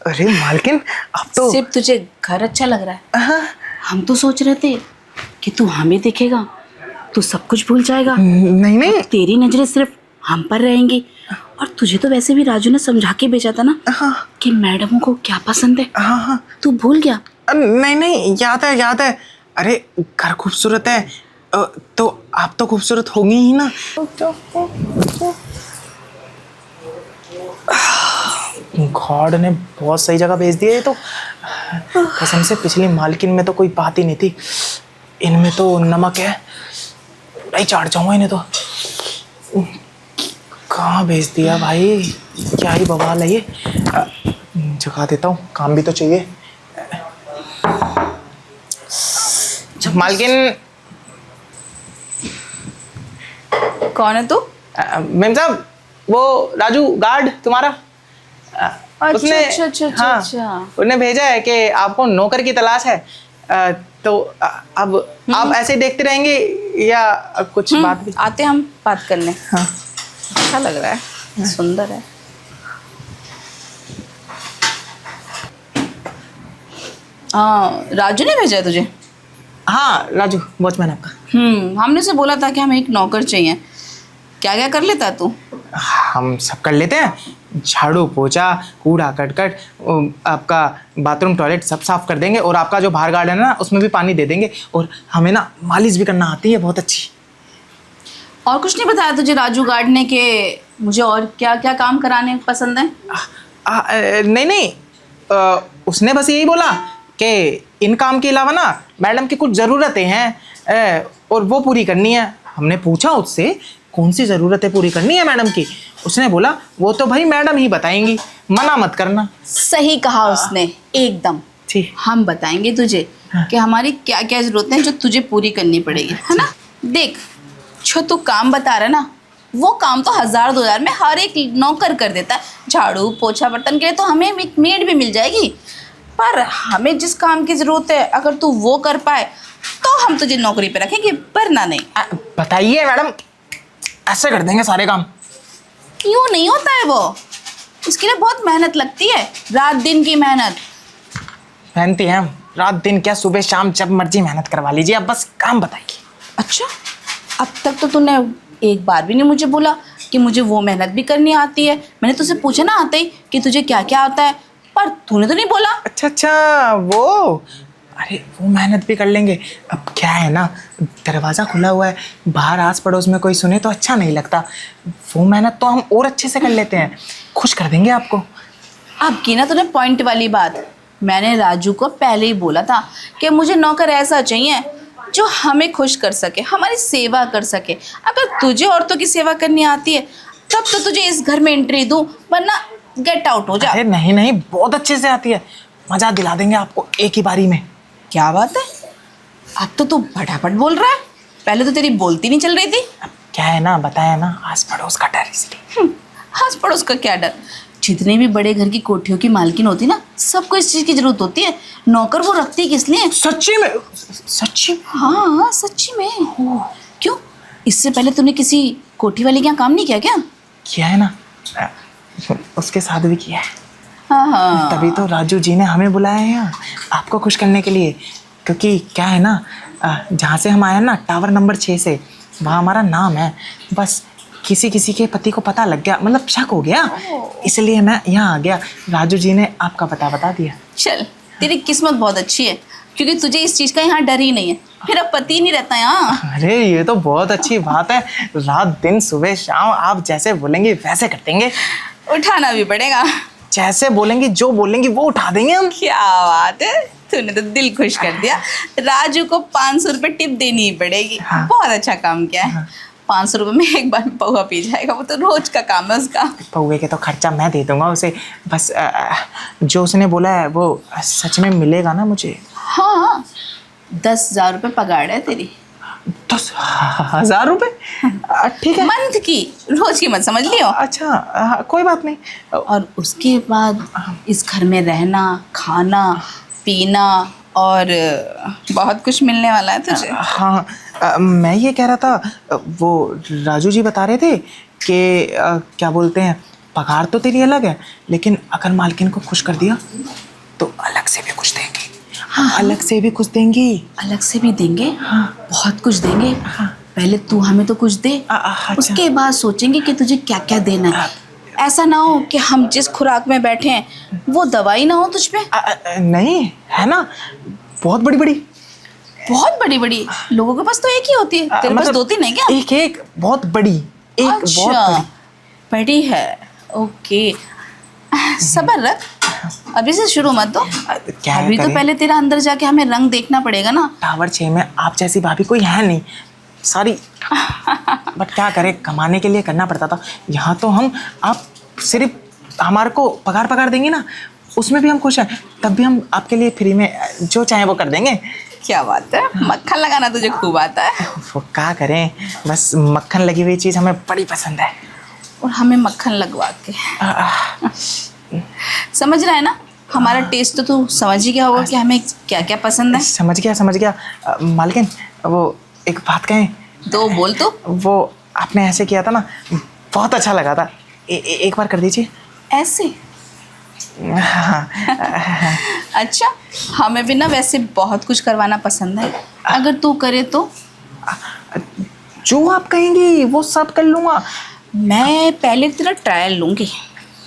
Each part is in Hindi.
अरे मालकिन, अब तो सिर्फ तुझे घर अच्छा लग रहा है। हाँ। हम तो सोच रहे थे कि तू हमें देखेगा तो सब कुछ भूल जाएगा। नहीं नहीं। अब तेरी नजरें सिर्फ हम पर रहेंगी। और तुझे तो वैसे भी राजू ने समझा के भेजा था ना हाँ कि मैडमों को क्या पसंद है। हाँ हाँ। तू भूल गया? नहीं नहीं, याद है याद है। अरे घर खूबसूरत है तो आप तो खूबसूरत होंगी ही ना। गॉड ने बहुत सही जगह भेज दिया। ये तो कसम से पिछली मालकिन में तो कोई बात ही नहीं थी, इनमें तो नमक है। नहीं चाट जाऊंगा इन्हें तो। कहाँ भेज दिया भाई, क्या ही बवाल है ये। जगा देता हूँ, काम भी तो चाहिए। मालकिन। कौन है तू? मैम साहब, वो राजू गार्ड तुम्हारा। उसने हाँ, उसने भेजा है कि आपको नौकर की तलाश है। तो अब आप ऐसे ही देखते रहेंगे या कुछ बात भी? आते हम बात करने। हाँ। अच्छा लग रहा है, सुंदर है। हाँ, राजू ने भेजा है तुझे? हाँ राजू, वॉचमैन आपका। हमने उसे बोला था कि हमें एक नौकर चाहिए। क्या क्या कर लेता है तू? हम सब कर लेते हैं, झाड़ू पोछा कूड़ा कटकट, आपका बाथरूम टॉयलेट सब साफ कर देंगे, और आपका जो बाहर गार्डन है ना उसमें भी पानी दे देंगे, और हमें ना मालिश भी करना आती है बहुत अच्छी। और कुछ नहीं बताया तुझे राजू गार्ड ने कि मुझे और क्या क्या काम कराने पसंद है? नहीं नहीं, उसने बस यही बोला कि इन काम के अलावा ना मैडम की कुछ ज़रूरतें हैं और वो पूरी करनी है। हमने पूछा उससे कौन सी ज़रूरतें पूरी करनी है मैडम की, उसने बोला वो तो भाई मैडम ही बताएंगी, मना मत करना। सही कहा उसने एकदम। ठीक, हम बताएंगे तुझे कि हमारी क्या क्या जरूरतें हैं जो तुझे पूरी करनी पड़ेगी, है ना। देख, जो तू काम बता रहा है ना, वो काम तो 1000-2000 में हर एक नौकर कर देता है। झाड़ू पोछा बर्तन के लिए तो हमें एक मेड भी मिल जाएगी, पर हमें जिस काम की जरूरत है अगर तू वो कर पाए तो हम तुझे नौकरी पे रखेंगे, वरना नहीं। बताइए मैडम, ऐसे कर देंगे सारे काम। क्यों नहीं होता है वो? इसके लिए बहुत मेहनत लगती है, रात दिन की मेहनत। मेहनती हैं, रात दिन क्या, सुबह शाम जब मर्जी मेहनत करवा लीजिए, आप बस काम बताइए। अच्छा, अब तक तो तूने एक बार भी नहीं मुझे बोला कि मुझे वो मेहनत भी करनी आती है। मैंने तुझसे पूछा ना आते ही कि तुझे क्या क्या आता है, पर तूने तो नहीं बोला। अच्छा अच्छा, वो अरे वो मेहनत भी कर लेंगे। अब क्या है ना, दरवाज़ा खुला हुआ है, बाहर आस पड़ोस में कोई सुने तो अच्छा नहीं लगता। वो मेहनत तो हम और अच्छे से कर लेते हैं, खुश कर देंगे आपको। अब की ना तूने पॉइंट वाली बात। मैंने राजू को पहले ही बोला था कि मुझे नौकर ऐसा चाहिए जो हमें खुश कर सके, हमारी सेवा कर सके। अगर तुझे औरतों की सेवा करनी आती है तब तो तुझे इस घर में एंट्री दूं, वरना गेट आउट हो जा। अरे नहीं नहीं, बहुत अच्छे से आती है, मजा दिला देंगे आपको एक ही बारी में। क्या बात है, अब तो तू फटाफट बोल रहा है, पहले तो तेरी बोलती नहीं चल रही थी। अब क्या है ना, बताया ना, आस पड़ोस का डर इसलिए। आस पड़ोस का क्या डर? जितने भी बड़े घर की कोठियों की मालकिन होती ना, सबको इस चीज की जरूरत होती है। नौकर वो रखती किस लिए? सच्ची में? सच्ची? हाँ सच्ची में। क्यों, इससे पहले तूने किसी कोठी वाले के यहाँ काम नहीं किया क्या? किया है ना, उसके साथ भी किया है। हाँ, तभी तो राजू जी ने हमें बुलाया है यहाँ आपको खुश करने के लिए। क्योंकि क्या है ना, जहाँ से हम आए हैं ना, टावर नंबर 6 से, वहाँ हमारा नाम है। बस किसी किसी के पति को पता लग गया, मतलब शक हो गया, इसलिए मैं यहाँ आ गया। राजू जी ने आपका पता बता दिया। चल तेरी किस्मत बहुत अच्छी है, क्योंकि तुझे इस चीज का यहाँ डर ही नहीं है। मेरा पति नहीं रहता यहाँ। अरे ये तो बहुत अच्छी बात है, रात दिन सुबह शाम आप जैसे बोलेंगे वैसे कर देंगे। उठाना भी पड़ेगा, जैसे बोलेंगी, जो बोलेंगी वो उठा देंगे हम। क्या बात है, तूने तो दिल खुश कर दिया। राजू को 500 रुपये टिप देनी ही पड़ेगी। हाँ। बहुत अच्छा काम किया है। 500 रुपये में एक बार में पौवा पी जाएगा, वो तो रोज का काम है उसका। पौवे के तो खर्चा मैं दे दूंगा उसे, बस जो उसने बोला है वो सच में मिलेगा ना मुझे? हाँ, 10,000 रुपये पगार है तेरी। 10,000 रुपये? ठीक है। मंथ की, रोज की मत समझ लियो। अच्छा कोई बात नहीं। और उसके बाद इस घर में रहना, खाना पीना और बहुत कुछ मिलने वाला है तुझे। हाँ, मैं ये कह रहा था, वो राजू जी बता रहे थे कि क्या बोलते हैं, पगार तो तेरी अलग है, लेकिन अगर मालकिन को खुश कर दिया तो अलग से भी कुछ देंगी। हाँ, अलग से भी कुछ देंगी। अलग से भी देंगे। हाँ। बहुत कुछ देंगे। हाँ। पहले तू हमें तो कुछ दे, अच्छा। उसके बाद सोचेंगे कि तुझे क्या क्या देना है। ऐसा ना हो कि हम जिस खुराक में बैठे हैं वो दवाई ना हो तुझ पे। नहीं है ना, बहुत बड़ी बड़ी। बहुत बड़ी बड़ी लोगों के पास तो एक ही होती है, तेरे पास दो तीन है क्या? एक एक बहुत बड़ी, एक बहुत अच्छा, बड़ी। बड़ी है। ओके, सब्र रख, अभी से शुरू मत दो। क्या अभी तो करें? पहले तेरा अंदर जाके हमें रंग देखना पड़ेगा ना। टावर 6 में आप जैसी भाभी कोई है नहीं, सॉरी। बट क्या करें, कमाने के लिए करना पड़ता था। यहाँ तो हम, आप सिर्फ हमारे को पगार देंगे ना, उसमें भी हम खुश हैं। तब भी हम आपके लिए फ्री में जो चाहें वो कर देंगे। क्या बात है, मक्खन लगाना तुझे खूब आता है। वो क्या करें, बस मक्खन लगी हुई चीज़ हमें बड़ी पसंद है। और हमें मक्खन लगवा के समझ रहा है ना, हमारा टेस्ट तो तू समझ ही गया होगा कि हमें क्या क्या पसंद है। समझ गया। मालकिन, वो एक बात कहें? तो बोल तो। वो आपने ऐसे किया था ना, बहुत अच्छा लगा था। एक बार कर दीजिए। ऐसे? अच्छा, हमें भी ना वैसे बहुत कुछ करवाना पसंद है, अगर तू करे तो। जो आप कहेंगी वो सब कर लूँगा। मैं पहले तेरा ट्रायल लूँगी।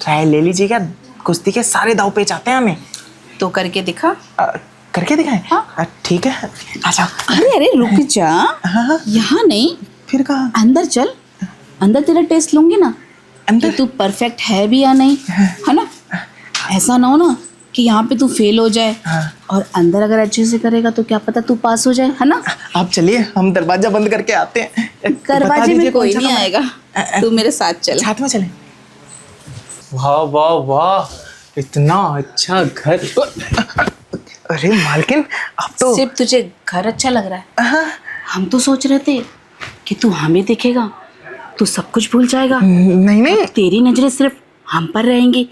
ट्रायल ले लीजिएगा, कुश्ती के सारे दाव पेच आते हैं हमें। तो करके दिखा। करके दिखाएं? हाँ। ठीक है, अच्छा। अरे रुक जा। हाँ। यहाँ नहीं, फिर कहाँ? अंदर चल, अंदर तेरा टेस्ट लूँगी ना, अंदर? कि तू परफेक्ट है भी या नहीं, है ना। ऐसा ना हो ना कि यहाँ पे तू फेल हो जाए। हाँ। और अंदर अगर अच्छे से करेगा तो क्या पता तू पास हो जाए, है ना। आप चलिए, हम दरवाजा बंद करके आते हैं। बता दरवाजे दीजिए में कौन कोई सा नहीं कमरा? आएगा, तू मेरे साथ चल। साथ में चलें। वाह वाह वाह, इतना अच्छा घर। अरे मालकिन, आप तो सिर्फ तुझे घर अच्छा लग रहा है। हाँ। हम तो सोच रहे थे कि तू हमें देखेगा तू सब कुछ भूल जाएगा। नहीं। तेरी नजरें सिर्फ हम पर रहेंगी।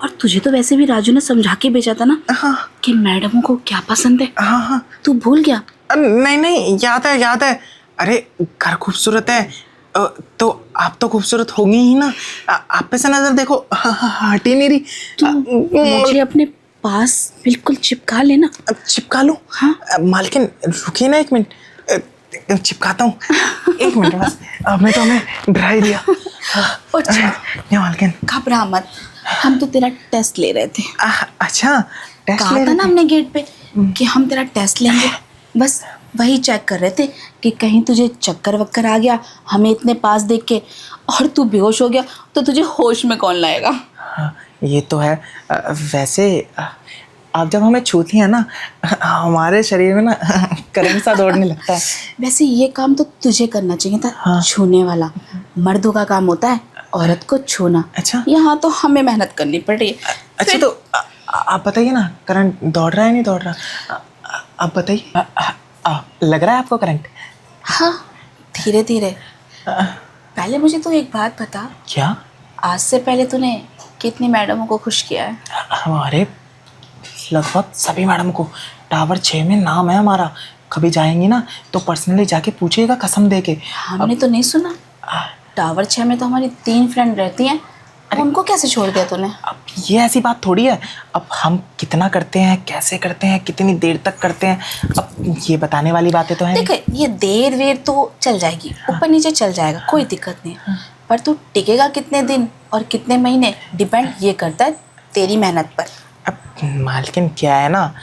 और तुझे तो वैसे भी राजू ने समझा के भेजा था ना, हाँ। कि मैडमों को क्या पसंद है। हाँ। तू भूल गया? नहीं, याद है। अरे घर खूबसूरत है, तो आप तो खूबसूरत होंगी ही ना। आप पे से नजर देखो, हट ही नहीं रही। तू मुझे अपने पास बिल्कुल चिपका लेना। चिपका लूं? हाँ। मालकिन रुकिए ना, एक मिनट, चिपकाता हूँ। एक मिनट बस, मैं तो हमें डरा ही दिया। नहीं मालकिन, घबरा मत, हम तो तेरा टेस्ट ले रहे थे। अच्छा, टेस्ट कहा ले था रहे ना थे? हमने गेट पे कि हम तेरा टेस्ट लेंगे। बस वही चेक कर रहे थे कि कहीं तुझे चक्कर वक्कर आ गया हमें इतने पास देख के, और तू बेहोश हो गया तो तुझे होश में कौन लाएगा। हाँ, ये तो है। वैसे आप जब हमें छूती हैं ना, हमारे शरीर में ना करंट सा दौड़ने लगता है। वैसे ये काम तो तुझे करना चाहिए था। हाँ। छूने वाला मर्दों का काम होता है, औरत को छूना। अच्छा। यहाँ तो हमें मेहनत करनी पड़ रही है। अच्छा, तो आप बताइए ना, करंट दौड़ रहा है नहीं दौड़ रहा? आप बताइए। लग रहा है आपको करंट? हाँ, धीरे धीरे। पहले मुझे तो एक बात बता, क्या? आज से पहले तूने कितनी मैडमों को खुश किया है? हमारे लगभग सभी मैडम को। टावर 6 में नाम है हमारा। कभी जाएंगी ना तो पर्सनली जाके पूछिएगा, कसम दे के। हमने तो नहीं सुना। टावर 6 में तो हमारी 3 फ्रेंड रहती हैं, उनको कैसे छोड़ दिया तूने? अब ये ऐसी बात थोड़ी है। अब हम कितना करते हैं, कैसे करते हैं, कितनी देर तक करते हैं, अब ये बताने वाली बातें तो हैं नहीं। देख, ये देर वेर तो चल जाएगी, ऊपर नीचे चल जाएगा, कोई दिक्कत नहीं। पर तू टिकेगा कितने दिन और कितने महीने, डिपेंड ये करता है तेरी मेहनत पर। अब मालकिन क्या है ना,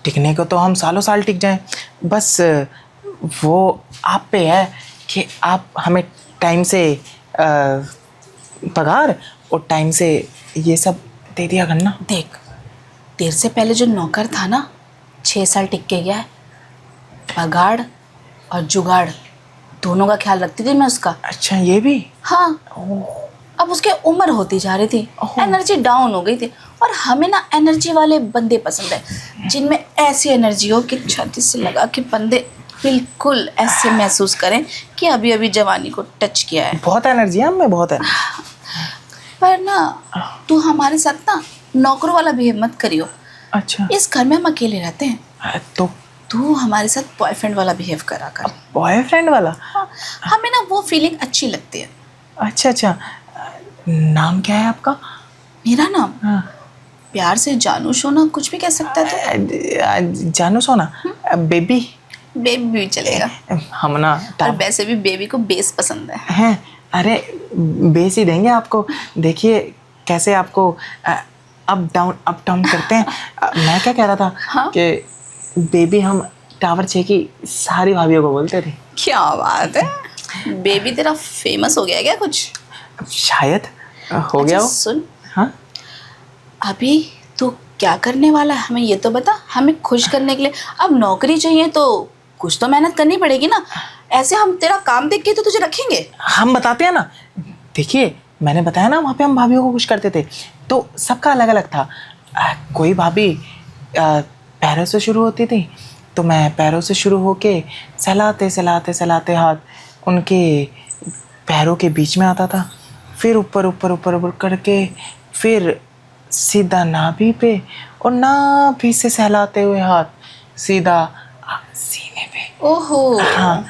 टिकने को तो हम सालों साल टिक जाएं, बस वो आप पे है कि आप हमें टाइम से पगार और टाइम से ये सब दे दिया करना। देख, तेरे से पहले जो नौकर था ना, 6 साल टिक के गया है। पगार और जुगाड़ दोनों का ख्याल रखती थी मैं उसका। अच्छा, ये भी? हाँ। अब उसकी उम्र होती जा रही थी, एनर्जी डाउन हो गई थी। और हमें ना एनर्जी वाले बंदे पसंद है, जिनमें ऐसी एनर्जी हो कि छाती से लगा के बंदे बिल्कुल ऐसे महसूस करें कि अभी अभी जवानी को टच किया है। बहुत एनर्जी है हमें, बहुत है। पर ना तू हमारे साथ ना नौकरों वाला बिहेव मत करियो। अच्छा। इस घर में हम अकेले रहते हैं, तो तू हमारे साथ बॉयफ्रेंड वाला बिहेव करा कर। बॉयफ्रेंड वाला? हाँ, हमें ना वो फीलिंग अच्छी लगती है। अच्छा, नाम क्या है आपका? मेरा नाम हाँ। प्यार से जानू सोना कुछ भी कह सकता है तो। जानू सोना, बेबी। बेबी भी चलेगा। हम ना और वैसे भी बेबी को बेस पसंद है। हैं, अरे बेस ही देंगे आपको। देखिए कैसे आपको अप डाउन करते हैं। मैं क्या कह रहा था हाँ? कि बेबी हम टावर 6 की सारी भाभियों को बोलते थे। क्या बात है, बेबी तेरा फेमस हो गया क्या कुछ? शायद हो गया अच्छा हो। सुन, हाँ, अभी तू क्या करने वाला है हमें ये तो बता। हमें खुश करने के लिए अब नौकरी चाहिए तो कुछ तो मेहनत करनी पड़ेगी ना। ऐसे हम तेरा काम देख के तो तुझे रखेंगे? हम बताते हैं ना। देखिए मैंने बताया ना, वहाँ पे हम भाभियों को खुश करते थे, तो सबका अलग अलग था। कोई भाभी पैरों से शुरू होती थी, तो मैं पैरों से शुरू होके सहलाते सहलाते सहलाते हाथ उनके पैरों के बीच में आता था, फिर ऊपर ऊपर ऊपर ऊपर करके फिर सीधा नाभि पे, और नाभि से सहलाते हुए हाथ सीधा सीने पे। ओहो। हाँ।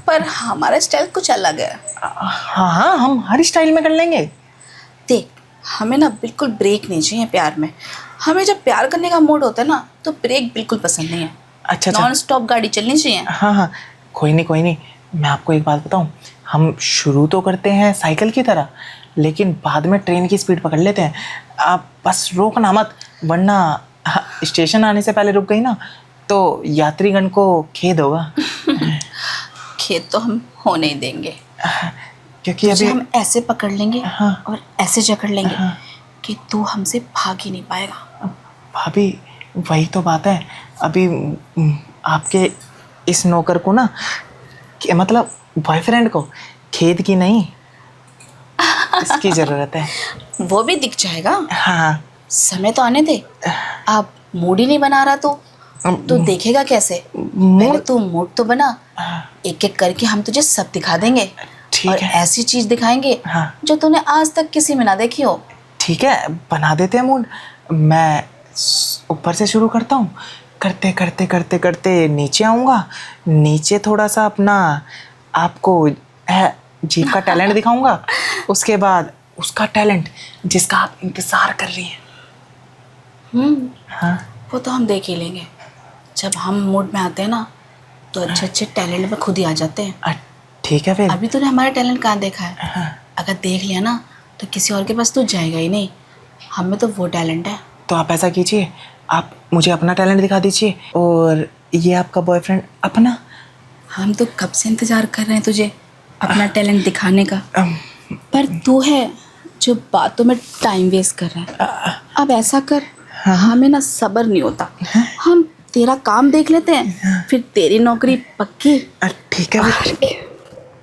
पर हमारा स्टाइल कुछ अलग है। हाँ हाँ, हम हर स्टाइल में कर लेंगे। देख, हमें ना बिल्कुल ब्रेक नहीं चाहिए प्यार में। हमें जब प्यार करने का मूड होता है ना तो ब्रेक बिल्कुल पसंद नहीं है। अच्छा नॉन स्टॉप गाड़ी चलनी चाहिए। हाँ हाँ, कोई नहीं। मैं आपको एक बात बताऊं, हम शुरू तो करते हैं साइकिल की तरह, लेकिन बाद में ट्रेन की स्पीड पकड़ लेते हैं। आप बस रोकना मत, वरना स्टेशन आने से पहले रुक गई ना तो यात्रीगण को खेद होगा। खेत तो हम होने ही देंगे, क्योंकि तुझे अभी हम ऐसे पकड़ लेंगे हाँ। और ऐसे जकड़ लेंगे हाँ। कि तू हमसे भाग ही नहीं पाएगा। भाभी वही तो बात है। अभी आपके इस नौकर को ना, मतलब बॉयफ्रेंड को खेद की नहीं, इसकी ज़रूरत है। वो भी दिख जाएगा। हाँ। समय तो आने दे। आप मूड ही नहीं बना रहा तो देखेगा कैसे? पहले तू मूड तो बना, एक एक करके हम तुझे सब दिखा देंगे। ठीक और है। ऐसी चीज दिखाएंगे हाँ। जो तूने आज तक किसी में ना देखी हो। ठीक है, बना देते हैं मूड। मैं ऊपर से शुरू करता हूँ, करते करते करते करते नीचे आऊँगा। नीचे थोड़ा सा अपना आपको जीभ का टैलेंट दिखाऊंगा। उसके बाद उसका टैलेंट जिसका आप इंतज़ार कर रही हैं। हाँ। वो तो हम देख ही लेंगे। जब हम मूड में आते हैं ना तो अच्छे अच्छे टैलेंट में खुद ही आ जाते हैं। ठीक है फिर। अभी तूने हमारा टैलेंट कहाँ देखा है? अगर देख लिया ना तो किसी और के पास तू जाएगा ही नहीं। हमें तो वो टैलेंट है। तो आप ऐसा कीजिए, आप मुझे अपना टैलेंट दिखा दीजिए, और ये आपका बॉयफ्रेंड अपना। हम तो कब से इंतजार कर रहे हैं तुझे अपना टैलेंट दिखाने का, पर तू है जो बातों में टाइम वेस्ट कर रहा है। अब ऐसा कर, हमें ना सब्र नहीं होता। हम तेरा काम देख लेते हैं, फिर तेरी नौकरी पक्की। ठीक है।